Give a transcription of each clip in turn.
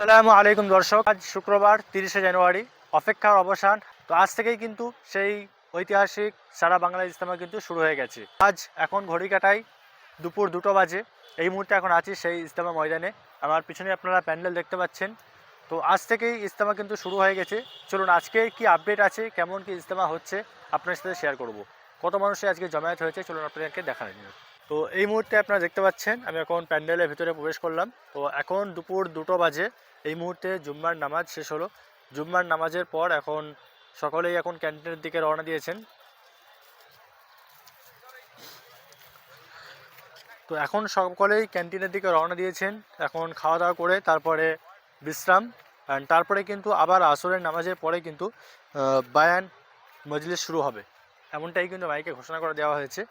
আসসালামু আলাইকুম দর্শক, আজ শুক্রবার 30শে জানুয়ারি, অপেক্ষার অবসান। তো আজ থেকেই কিন্তু সেই ঐতিহাসিক সারা বাংলা ইজতেমা কিন্তু শুরু হয়ে গেছে। আজ এখন ঘড়ি কাটায় দুপুর 2টো বাজে। এই মুহূর্তে এখন আছি সেই ইজতেমা ময়দানে। আমার পিছনে আপনারা প্যান্ডেল দেখতে পাচ্ছেন। তো আজ থেকেই ইজতেমা কিন্তু শুরু হয়ে গেছে। চলুন আজকে কি আপডেট আছে, কেমন কি ইজতেমা হচ্ছে আপনার সাথে শেয়ার করব। কত মানুষের আজকে জমায়েত হয়েছে চলুন আপনাদেরকে দেখানো নিয়ে। তো এই মুহূর্তে আপনারা দেখতে পাচ্ছেন আমি এখন প্যান্ডেলের ভিতরে প্রবেশ করলাম। তো এখন দুপুর 2টো বাজে। এই মুহূর্তে জুম্মার নামাজ শেষ হলো। জুম্মার নামাজের পর এখন সকলেই এখন ক্যান্টিনের দিকে রওনা দিয়েছেন। তো এখন সকলেই ক্যান্টিনের দিকে রওনা দিয়েছেন। এখন খাওয়া দাওয়া করে তারপরে বিশ্রাম, তারপরে কিন্তু আবার আসরের নামাজের পরে কিন্তু বায়ান মজলিস শুরু হবে, এমনটাই কিন্তু মাইকে ঘোষণা করে দেওয়া হয়েছে।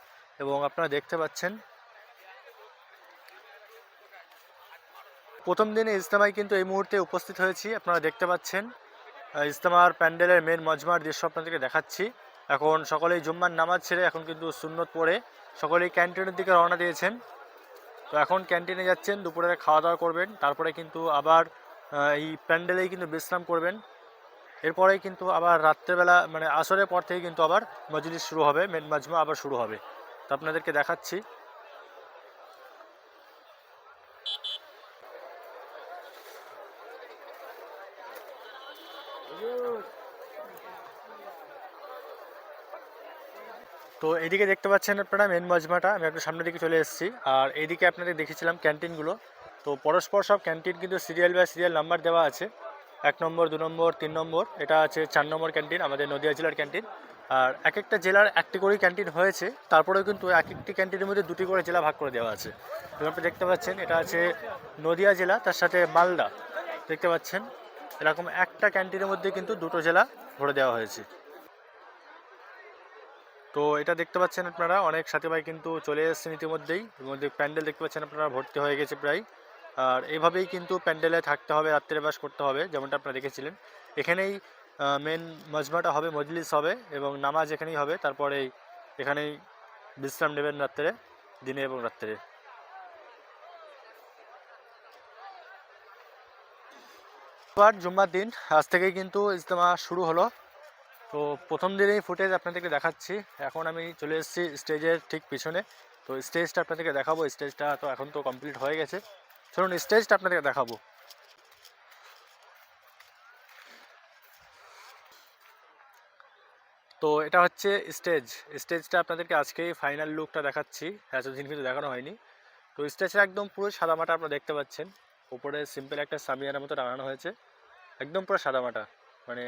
এবং আপনারা দেখতে পাচ্ছেন প্রথম দিনে ইজতেমায় কিন্তু এই মুহূর্তে উপস্থিত হয়েছি। আপনারা দেখতে পাচ্ছেন ইজতেমার প্যান্ডেলের মেন মজমার দৃশ্য আপনাদেরকে দেখাচ্ছি। এখন সকলেই জুম্মার নামাজ ছেড়ে এখন কিন্তু সুন্নত পড়ে সকলেই ক্যান্টিনের দিকে রওনা দিয়েছেন। তো এখন ক্যান্টিনে যাচ্ছেন, দুপুরে খাওয়া দাওয়া করবেন, তারপরে কিন্তু আবার এই প্যান্ডেলেই কিন্তু বিশ্রাম করবেন। এরপরেই কিন্তু আবার রাত্রেবেলা মানে আসরের পর থেকে কিন্তু আবার মজলিস শুরু হবে, মেন মজমা আবার শুরু হবে। তো আপনাদেরকে দেখাচ্ছি। তো এইদিকে দেখতে পাচ্ছেন আপনারা মেন মজমাটা, আমি একটু সামনের দিকে চলে এসেছি। আর এইদিকে আপনাদের দেখেছিলাম ক্যান্টিনগুলো। তো পরস্পর সব ক্যান্টিন কিন্তু সিরিয়াল বাই সিরিয়াল নাম্বার দেওয়া আছে, 1 নম্বর, 2 নম্বর, 3 নম্বর। এটা আছে 4 নম্বর ক্যান্টিন, আমাদের নদিয়া জেলার ক্যান্টিন। আর এক একটা জেলার একটি করেই ক্যান্টিন হয়েছে, তারপরেও কিন্তু এক একটি ক্যান্টিনের মধ্যে 2টি করে জেলা ভাগ করে দেওয়া আছে। এবং আপনি দেখতে পাচ্ছেন এটা আছে নদিয়া জেলা, তার সাথে মালদা দেখতে পাচ্ছেন। এরকম একটা ক্যান্টিনের মধ্যে কিন্তু 2টো জেলা ভরে দেওয়া হয়েছে। তো এটা দেখতে পাচ্ছেন আপনারা অনেক সাথী ভাই কিন্তু চলে এসেছেন ইতিমধ্যেই। এর মধ্যে প্যান্ডেল দেখতে পাচ্ছেন আপনারা ভর্তি হয়ে গেছে প্রায়। আর এইভাবেই কিন্তু প্যান্ডেলে থাকতে হবে, রাত্রে বাস করতে হবে, যেমনটা আপনারা দেখেছিলেন। এখানেই মেন মজমাটা হবে, মজলিস হবে এবং নামাজ এখানেই হবে। তারপরে এখানেই বিশ্রাম নেবেন রাত্রে, দিনে এবং রাত্রে। এবার জুম্মার দিন, আজ থেকেই কিন্তু ইজতেমা শুরু হলো। তো প্রথম দিনেই ফুটেজ আপনাদেরকে দেখাচ্ছি। এখন আমি চলে এসেছি স্টেজের ঠিক পিছনে। তো স্টেজটা আপনাদেরকে দেখাবো। স্টেজটা তো এখন তো কমপ্লিট হয়ে গেছে, চলুন স্টেজটা আপনাদেরকে দেখাবো। তো এটা হচ্ছে স্টেজ। স্টেজটা আপনাদেরকে আজকেই ফাইনাল লুকটা দেখাচ্ছি, এতদিন কিন্তু দেখানো হয়নি। তো স্টেজটা একদম পুরো সাদামাটা আপনারা দেখতে পাচ্ছেন। উপরে সিম্পল একটা সামিয়ানার মতো টাঙানো হয়েছে, একদম পুরো সাদামাটা, মানে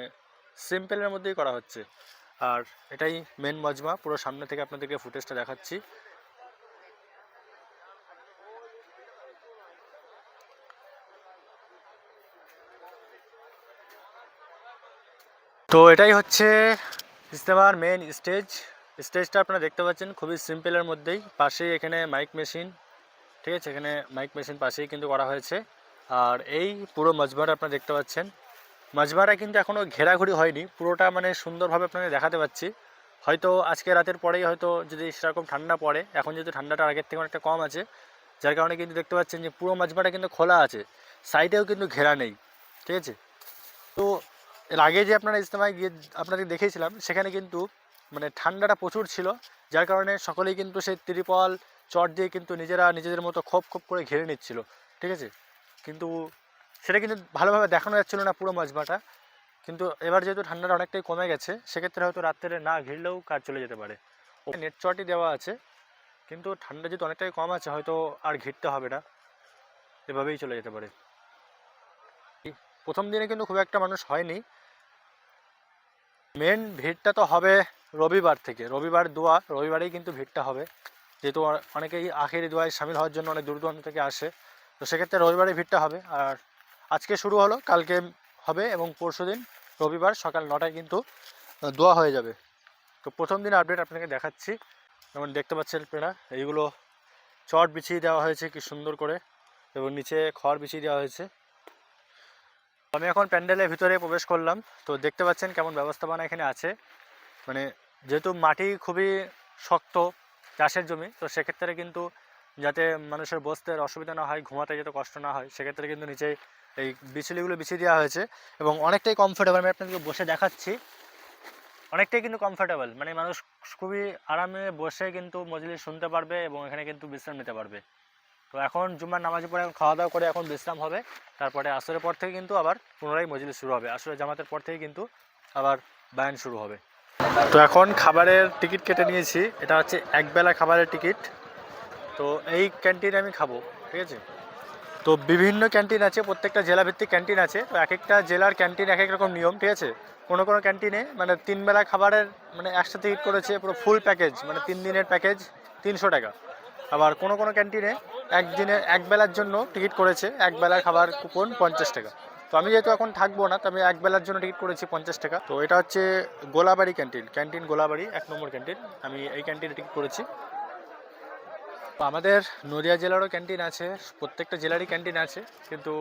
সিম্পলের মধ্যেই করা হচ্ছে। আর এটাই মেন মজমা, পুরো সামনে থেকে আপনাদেরকে ফুটেজটা দেখাচ্ছি। তো এটাই হচ্ছে ইজতেমার মেন স্টেজ। স্টেজটা আপনারা দেখতে পাচ্ছেন খুবই সিম্পলের মধ্যেই। পাশেই এখানে মাইক মেশিন, ঠিক আছে, এখানে মাইক মেশিন পাশেই কিন্তু করা হয়েছে। আর এই পুরো মজমাটা আপনারা দেখতে পাচ্ছেন। মজমাটা কিন্তু এখনও ঘেরাঘুরি হয়নি, পুরোটা মানে সুন্দরভাবে আপনাদের দেখাতে পাচ্ছি। হয়তো আজকে রাতের পরেই হয়তো যদি সেরকম ঠান্ডা পড়ে, এখন যেহেতু ঠান্ডাটা আগের থেকে অনেকটা কম আছে, যার কারণে কিন্তু দেখতে পাচ্ছেন যে পুরো মজমাটা কিন্তু খোলা আছে, সাইডেও কিন্তু ঘেরা নেই, ঠিক আছে। তো এর আগে যে আপনারা ইজতেমায় গিয়ে আপনাদের দেখিয়েছিলাম, সেখানে কিন্তু মানে ঠান্ডাটা প্রচুর ছিল, যার কারণে সকলেই কিন্তু সেই ত্রিপল চট দিয়ে কিন্তু নিজেরা নিজেদের মতো খোপ খোপ করে ঘিরে নিচ্ছিল, ঠিক আছে। কিন্তু সেটা কিন্তু ভালোভাবে দেখানো যাচ্ছিলো না পুরো মজমাটা। কিন্তু এবার যেহেতু ঠান্ডাটা অনেকটাই কমে গেছে, সেক্ষেত্রে হয়তো রাত্রে না ঘিরলেও কাজ চলে যেতে পারে। নেট চটই দেওয়া আছে, কিন্তু ঠান্ডা যেহেতু অনেকটাই কম আছে, হয়তো আর ঘিরতে হবে না, এভাবেই চলে যেতে পারে। প্রথম দিনে কিন্তু খুব একটা মানুষ হয়নি। মেন ভিড়টা তো হবে রবিবার থেকে, রবিবার দোয়া, রবিবারেই কিন্তু ভিড়টা হবে, যেহেতু অনেকেই আখেরি দোয়ায় সামিল হওয়ার জন্য অনেক দূর দূরান্ত থেকে আসে। তো সেক্ষেত্রে রবিবারে ভিড়টা হবে। আর আজকে শুরু হলো, কালকে হবে এবং পরশু দিন রবিবার সকাল 9টায় কিন্তু দোয়া হয়ে যাবে। তো প্রথম দিন আপডেট আপনাকে দেখাচ্ছি। যেমন দেখতে পাচ্ছেন আপনারা, এইগুলো চট বিছিয়ে দেওয়া হয়েছে কি সুন্দর করে, এবং নিচে খড় বিছিয়ে দেওয়া হয়েছে। আমি এখন প্যান্ডেলের ভিতরে প্রবেশ করলাম। তো দেখতে পাচ্ছেন কেমন ব্যবস্থাপনা এখানে আছে। মানে যেহেতু মাটি খুবই শক্ত, চাষের জমি, তো সেক্ষেত্রে কিন্তু যাতে মানুষের বসতে অসুবিধা না হয়, ঘুমাতে যাতে কষ্ট না হয়, সেক্ষেত্রে কিন্তু নিচে এই বিছুলিগুলো বিছিয়ে দেওয়া হয়েছে এবং অনেকটাই কমফোর্টেবল। আমি আপনাদেরকে বসে দেখাচ্ছি, অনেকটাই কিন্তু কমফোর্টেবল, মানে মানুষ খুবই আরামে বসে কিন্তু মজলিস শুনতে পারবে এবং এখানে কিন্তু বিশ্রাম নিতে পারবে। তো এখন জুম্মার নামাজের পরে খাওয়া দাওয়া করে এখন বিশ্রাম হবে, তারপরে আসরের পর থেকে কিন্তু আবার পুনরায় মজলিস শুরু হবে। আসরের জামাতের পর থেকে কিন্তু আবার বায়ান শুরু হবে। তো এখন খাবারের টিকিট কেটে নিয়েছি, এটা হচ্ছে একবেলা খাবারের টিকিট। তো এই ক্যান্টিনে আমি খাবো, ঠিক আছে। তো বিভিন্ন ক্যান্টিন আছে, প্রত্যেকটা জেলাভিত্তিক ক্যান্টিন আছে। তো এক একটা জেলার ক্যান্টিন এক এক রকম নিয়ম, ঠিক আছে। কোনো কোনো ক্যান্টিনে মানে 3 বেলা খাবারের মানে একসাথে টিকিট করেছে পুরো ফুল প্যাকেজ, মানে 3 দিনের প্যাকেজ 300 টাকা। আবার কোনো কোনো ক্যান্টিনে একদিনের একবেলার জন্য টিকিট করেছে, একবেলার খাবার কুপন 50 টাকা। তো আমি যেহেতু এখন থাকবো না, তো আমি একবেলার জন্য টিকিট করেছি 50 টাকা। তো এটা হচ্ছে গোলাবাড়ি ক্যান্টিন গোলাবাড়ি 1 নম্বর ক্যান্টিন। আমি এই ক্যান্টিনে টিকিট করেছি। তো আমাদের নদিয়া জেলারও ক্যান্টিন আছে, প্রত্যেকটা জেলারই ক্যান্টিন আছে, কিন্তু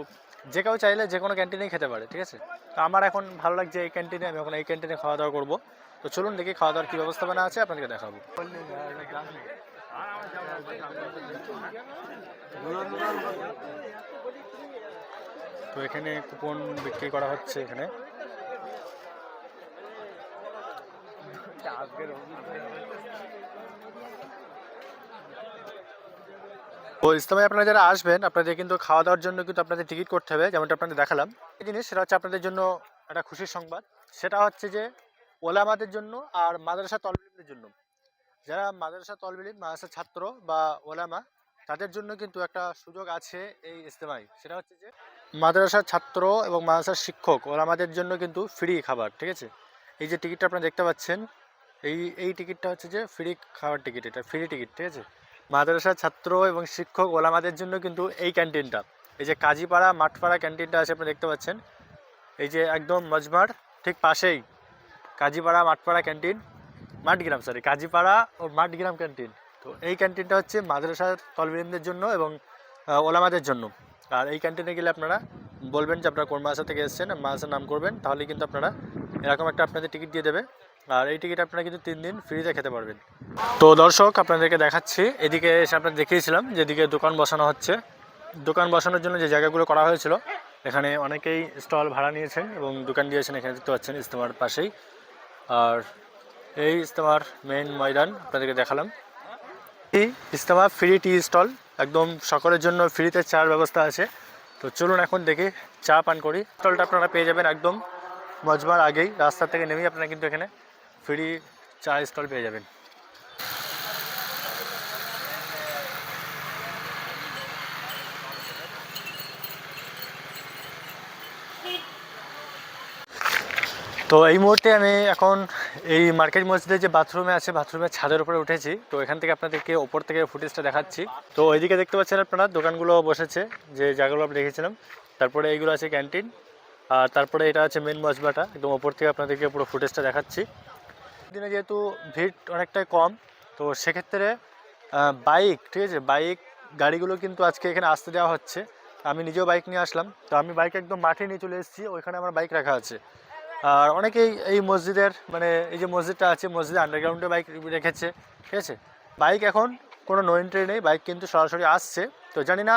যে কেউ চাইলে যে কোনো ক্যান্টিনেই খেতে পারে, ঠিক আছে। তো আমার এখন ভালো লাগছে এই ক্যান্টিনে, আমি এখন এই ক্যান্টিনে খাওয়া দাওয়া করবো। তো চলুন দেখি খাওয়া দাওয়ার কী ব্যবস্থাপনা আছে, আপনাদেরকে দেখাবো। তো এখানে কুপন বিক্রি করা হচ্ছে এখানে। তো ইজতেমায় আপনারা যারা আসবেন, আপনাদের কিন্তু খাওয়া দাওয়ার জন্য কিন্তু আপনাদের টিকিট করতে হবে, যেমনটা আপনাদের দেখালাম। এই জিনিস সেটা হচ্ছে আপনাদের জন্য একটা খুশির সংবাদ। সেটা হচ্ছে যে ওলামাদের জন্য আর মাদ্রাসা তলবিলিদের জন্য, যারা মাদ্রাসা তলবিলিদ, মাদ্রাসা ছাত্র বা ওলামা, তাদের জন্য কিন্তু একটা সুযোগ আছে এই ইজতেমায়। সেটা হচ্ছে যে মাদ্রাসার ছাত্র এবং মাদ্রাসার শিক্ষক ওলামাদের জন্য কিন্তু ফ্রি খাবার, ঠিক আছে। এই যে টিকিটটা আপনারা দেখতে পাচ্ছেন, এই টিকিটটা হচ্ছে যে ফ্রি খাবার টিকিট, এটা ফ্রি টিকিট, ঠিক আছে। মাদ্রাসার ছাত্র এবং শিক্ষক ওলামাদের জন্য কিন্তু এই ক্যান্টিনটা, এই যে কাজীপাড়া মাঠপাড়া ক্যান্টিনটা আছে আপনারা দেখতে পাচ্ছেন, এই যে একদম মজমার ঠিক পাশেই কাজীপাড়া মাঠপাড়া ক্যান্টিন, মাঠগ্রাম সরি কাজীপাড়া ও মাঠগ্রাম ক্যান্টিন। তো এই ক্যান্টিনটা হচ্ছে মাদ্রাসার তলবিলিমদের জন্য এবং ওলামাদের জন্য। আর এই ক্যান্টিনে গেলে আপনারা বলবেন যে আপনারা কোন মাদ্রাসা থেকে এসেছেন, মাদ্রাসার নাম করবেন, তাহলে কিন্তু আপনারা এরকম একটা আপনাদের টিকিট দিয়ে দেবে। আর এই টিকিট আপনারা কিন্তু 3 দিন ফ্রিতে খেতে পারবেন। তো দর্শক আপনাদেরকে দেখাচ্ছি, এদিকে এসে আপনাদের দেখিয়েছিলাম যেদিকে দোকান বসানো হচ্ছে। দোকান বসানোর জন্য যে জায়গাগুলো করা হয়েছিল, এখানে অনেকেই স্টল ভাড়া নিয়েছেন এবং দোকান দিয়েছেন, এখানে দেখতে পাচ্ছেন ইজতেমার পাশেই। আর এই ইজতেমার মেইন ময়দান আপনাদেরকে দেখালাম। এই ইজতেমা ফ্রি টি স্টল, একদম সকলের জন্য ফ্রিতে চার ব্যবস্থা আছে। তো চলুন এখন দেখি চা পান করি। স্টলটা আপনারা পেয়ে যাবেন একদম মজমার আগেই, রাস্তা থেকে নেমেই আপনারা কিন্তু এখানে ফ্রি চা স্টল পেয়ে যাবেন। তো এই মুহূর্তে আমি এখন এই মার্কেট মসজিদের যে বাথরুমে আছে, বাথরুমের ছাদের উপরে উঠেছি। তো এখান থেকে আপনাদেরকে ওপর থেকে ফুটেজটা দেখাচ্ছি। তো ওইদিকে দেখতে পাচ্ছেন আপনারা দোকানগুলো বসেছে, যে জায়গাগুলো আমরা দেখেছিলাম। তারপরে এইগুলো আছে ক্যান্টিন, আর তারপরে এটা আছে মেন মসজিদটা, একদম ওপর থেকে আপনাদেরকে পুরো ফুটেজটা দেখাচ্ছি। দিনে যেহেতু ভিড় অনেকটাই কম, তো সেক্ষেত্রে বাইক, ঠিক আছে, বাইক গাড়িগুলো কিন্তু আজকে এখানে আসতে দেওয়া হচ্ছে। আমি নিজেও বাইক নিয়ে আসলাম, তো আমি বাইক একদম মাঠে নিয়ে চলে এসেছি, ওইখানে আমার বাইক রাখা আছে। আর অনেকেই এই মসজিদের মানে এই যে মসজিদটা আছে, মসজিদের আন্ডারগ্রাউন্ডে বাইক রেখেছে, ঠিক আছে। বাইক এখন কোনো নো এন্ট্রি নেই, বাইক কিন্তু সরাসরি আসছে। তো জানি না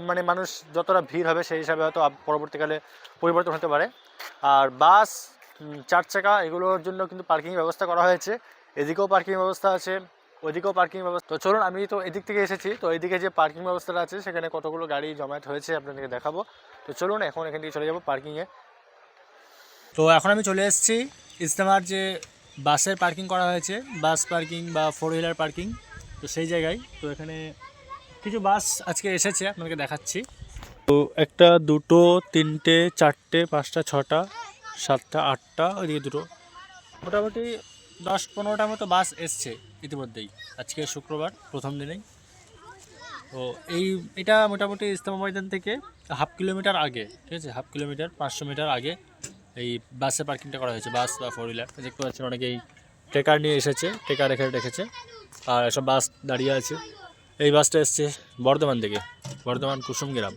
মানে মানুষ যতটা ভিড় হবে সেই হিসাবে হয়তো পরবর্তীকালে পরিবর্তন হতে পারে। আর বাস, 4 চাকা এগুলোর জন্য কিন্তু পার্কিং ব্যবস্থা করা হয়েছে। এদিকেও পার্কিং ব্যবস্থা আছে, ওইদিকেও পার্কিং ব্যবস্থা। তো চলুন, আমি তো এদিক থেকে এসেছি, তো এইদিকে যে পার্কিং ব্যবস্থাটা আছে সেখানে কতগুলো গাড়ি জমায়েত হয়েছে আপনাদেরকে দেখাবো। তো চলুন এখন এখান থেকে চলে যাবো পার্কিংয়ে। তো এখন আমি চলে এসেছি ইজতেমার যে বাসের পার্কিং করা হয়েছে, বাস পার্কিং বা 4 হুইলার পার্কিং, তো সেই জায়গায়। তো এখানে কিছু বাস আজকে এসেছে, আপনাদেরকে দেখাচ্ছি। তো 1, 2, 3, 4, 5, 6, 7, 8, ওইদিকে 2, মোটামুটি 10-15টা মতো বাস এসছে ইতিমধ্যেই, আজকে শুক্রবার প্রথম দিনেই। তো এটা মোটামুটি ইজতেমা ময়দান থেকে 1/2 কিলোমিটার আগে, ঠিক আছে, 1/2 কিলোমিটার 500 মিটার আগে এই বাসে পার্কিংটা করা হয়েছে, বাস বা 4 হুইলার। দেখতে পাচ্ছেন অনেকেই ট্রেকার নিয়ে এসেছে, ট্রেকার রেখেছে, আর এসব বাস দাঁড়িয়ে আছে। এই বাসটা এসছে বর্ধমান থেকে, বর্ধমান কুসুমগ্রাম।